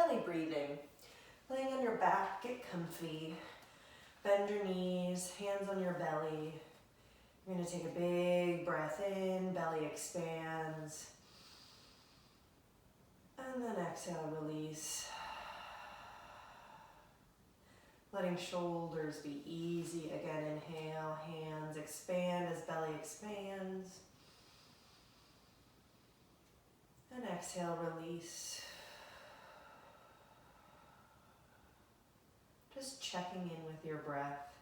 belly breathing. Laying on your back, get comfy. Bend your knees, hands on your belly. You're gonna take a big breath in, belly expands. And then exhale, release. Letting shoulders be easy. Again, inhale, hands expand as belly expands. And exhale, release. Just checking in with your breath.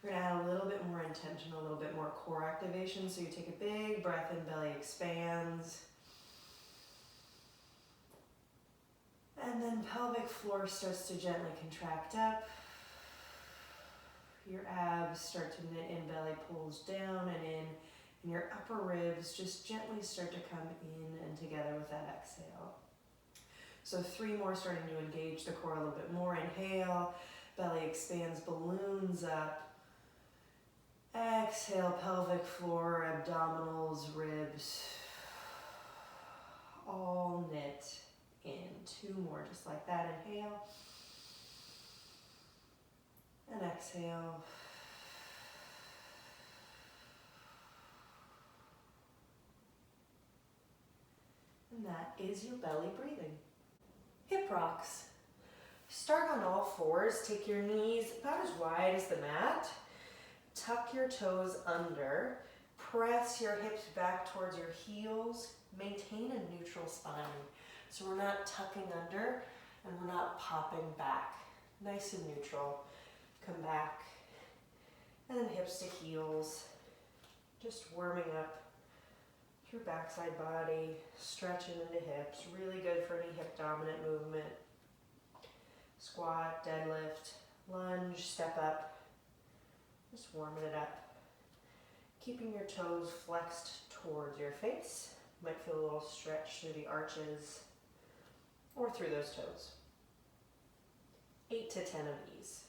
We're gonna add a little bit more intention, a little bit more core activation. So you take a big breath in, belly expands. And then pelvic floor starts to gently contract up. Your abs start to knit in, belly pulls down and in. And your upper ribs just gently start to come in and together with that exhale. So 3 more, starting to engage the core a little bit more. Inhale, belly expands, balloons up. Exhale, pelvic floor, abdominals, ribs, all knit in. 2 more, just like that. Inhale. And exhale. And that is your belly breathing. Hip rocks. Start on all fours. Take your knees about as wide as the mat. Tuck your toes under. Press your hips back towards your heels. Maintain a neutral spine. So we're not tucking under and we're not popping back. Nice and neutral. Come back. And then hips to heels. Just warming up your backside body. Stretching into hips. Really good for any hip dominant movement. Squat, deadlift, lunge, step up. Just warming it up. Keeping your toes flexed towards your face. Might feel a little stretch through the arches or through those toes. 8 to 10 of these.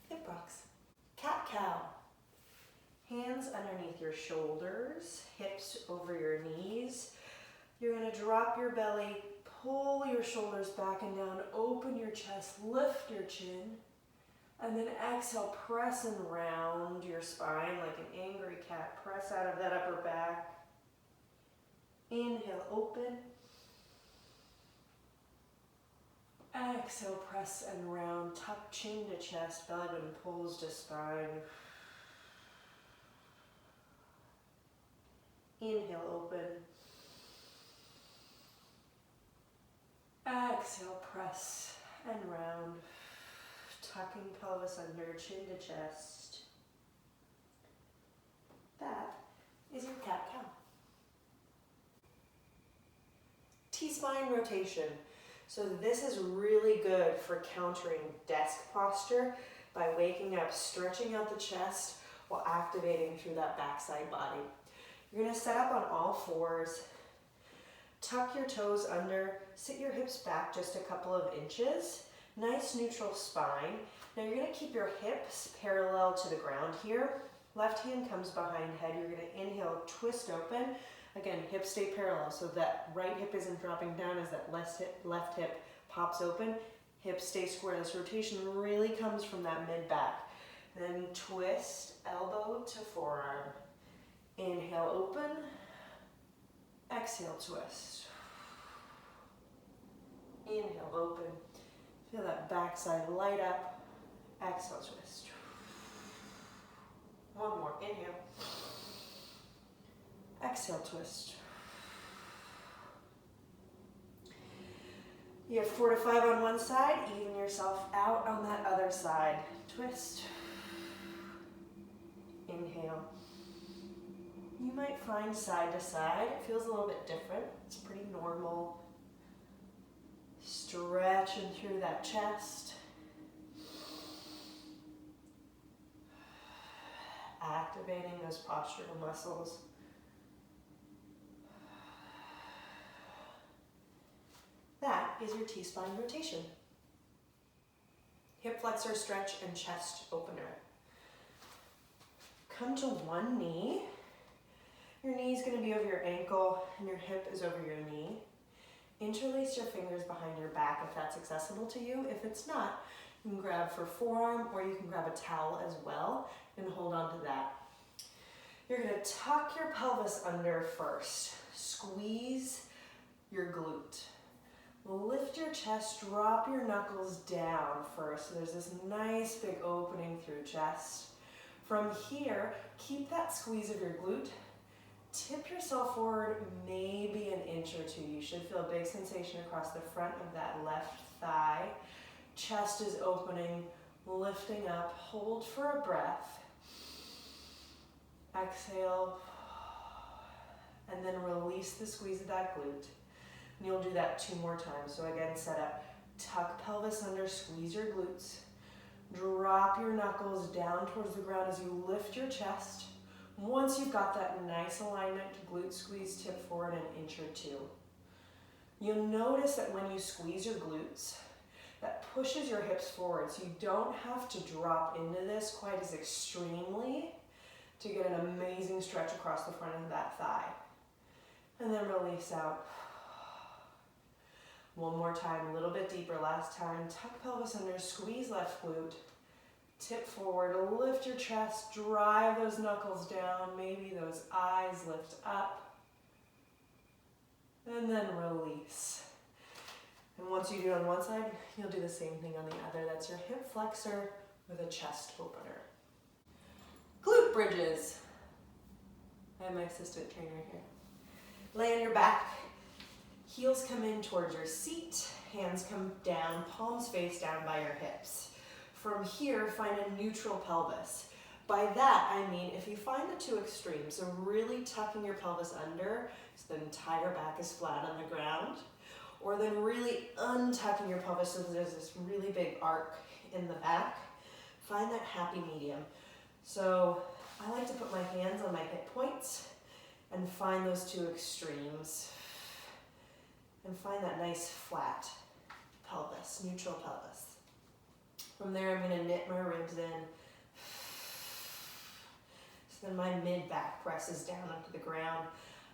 Hip rocks. Cat-cow. Hands underneath your shoulders, hips over your knees. You're going to drop your belly, pull your shoulders back and down, open your chest, lift your chin. And then exhale, press and round your spine like an angry cat. Press out of that upper back. Inhale, open. Exhale, press and round. Tuck chin to chest, belly button pulls to spine. Inhale, open. Exhale, press and round. Tucking pelvis under, chin to chest. That is your cat-cow. T-spine rotation. So this is really good for countering desk posture by waking up, stretching out the chest while activating through that backside body. You're going to set up on all fours. Tuck your toes under, sit your hips back just a couple of inches. Nice neutral spine. Now you're going to keep your hips parallel to the ground here. Left hand comes behind head. You're going to inhale, twist open. Again, hips stay parallel so that right hip isn't dropping down as that left hip pops open. Hips stay square. This rotation really comes from that mid-back. Then twist, elbow to forearm. Inhale, open. Exhale, twist. Inhale, open. Feel that backside light up. Exhale, twist. One more. Inhale. Exhale, twist. You have 4 to 5 on one side. Even yourself out on that other side. Twist. Inhale. You might find side to side. It feels a little bit different. It's pretty normal. Stretching through that chest. Activating those postural muscles. That is your T-spine rotation. Hip flexor stretch and chest opener. Come to one knee. Your knee is going to be over your ankle and your hip is over your knee. interlace your fingers behind your back if that's accessible to you. If it's not, you can grab for forearm or you can grab a towel as well and hold on to that. You're gonna tuck your pelvis under first. Squeeze your glute. Lift your chest, drop your knuckles down first. So there's this nice big opening through chest. From here, keep that squeeze of your glute. Tip yourself forward maybe an inch or two. You should feel a big sensation across the front of that left thigh. Chest is opening, lifting up. Hold for a breath. Exhale. And then release the squeeze of that glute. And you'll do that 2 more times. So again, set up, tuck pelvis under, squeeze your glutes. Drop your knuckles down towards the ground as you lift your chest. Once you've got that nice alignment, glute squeeze, tip forward an inch or 2. You'll notice that when you squeeze your glutes, that pushes your hips forward. So you don't have to drop into this quite as extremely to get an amazing stretch across the front of that thigh. And then release out. One more time, a little bit deeper. Last time, tuck pelvis under, squeeze left glute. Tip forward, lift your chest, drive those knuckles down, maybe those eyes lift up, and then release. And once you do it on one side, you'll do the same thing on the other. That's your hip flexor with a chest opener. Glute bridges. I have my assistant trainer here. Lay on your back, heels come in towards your seat, hands come down, palms face down by your hips. From here, find a neutral pelvis. By that, I mean if you find the 2 extremes, so really tucking your pelvis under, so the entire back is flat on the ground, or then really untucking your pelvis so that there's this really big arc in the back, find that happy medium. So I like to put my hands on my hip points and find those 2 extremes and find that nice flat pelvis, neutral pelvis. From there, I'm going to knit my ribs in. So then my mid-back presses down onto the ground.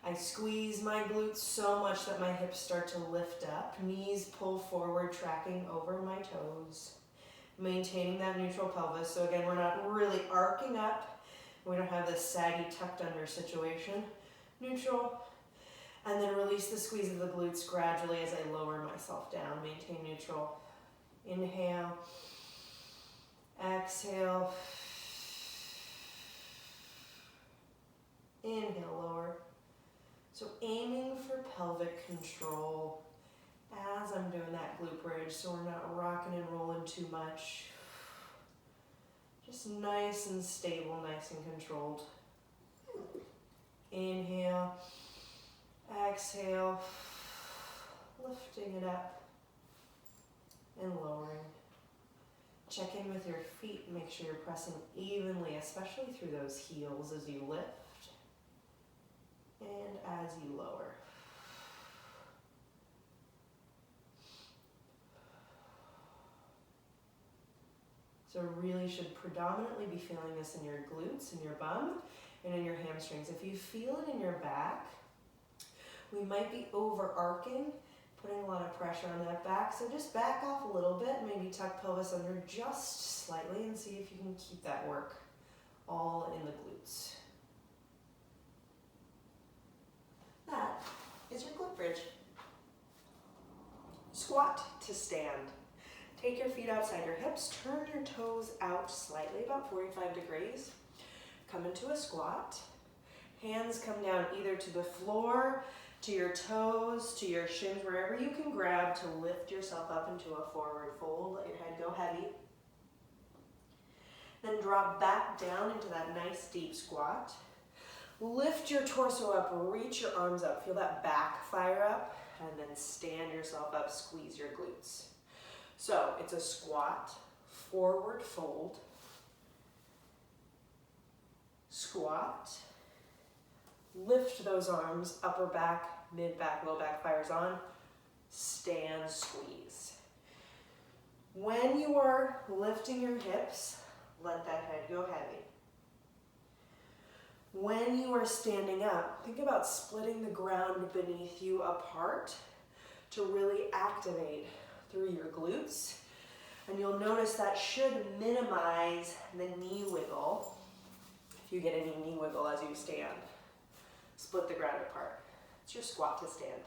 I squeeze my glutes so much that my hips start to lift up. Knees pull forward, tracking over my toes. Maintaining that neutral pelvis. So again, we're not really arcing up. We don't have this saggy tucked under situation. Neutral. And then release the squeeze of the glutes gradually as I lower myself down. Maintain neutral. Inhale. Exhale. Inhale, lower. So aiming for pelvic control as I'm doing that glute bridge, so we're not rocking and rolling too much. Just nice and stable, nice and controlled. Inhale. Exhale. Lifting it up and lowering. Check in with your feet, make sure you're pressing evenly, especially through those heels as you lift and as you lower. So really should predominantly be feeling this in your glutes, in your bum, and in your hamstrings. If you feel it in your back, we might be over-arcing, putting a lot of pressure on that back. So just back off a little bit, maybe tuck pelvis under just slightly and see if you can keep that work all in the glutes. That is your glute bridge. Squat to stand. Take your feet outside your hips, turn your toes out slightly, about 45 degrees. Come into a squat. Hands come down either to the floor, to your toes, to your shins, wherever you can grab to lift yourself up into a forward fold. Let your head go heavy. Then drop back down into that nice deep squat. Lift your torso up, reach your arms up, feel that back fire up, and then stand yourself up, squeeze your glutes. So it's a squat, forward fold, squat, lift those arms, upper back, mid back, low back fires on, stand, squeeze. When you are lifting your hips, let that head go heavy. When you are standing up, think about splitting the ground beneath you apart to to really activate through your glutes. And you'll notice that should minimize the knee wiggle. If you get any knee wiggle as you stand, split the ground apart. It's your squat to stand.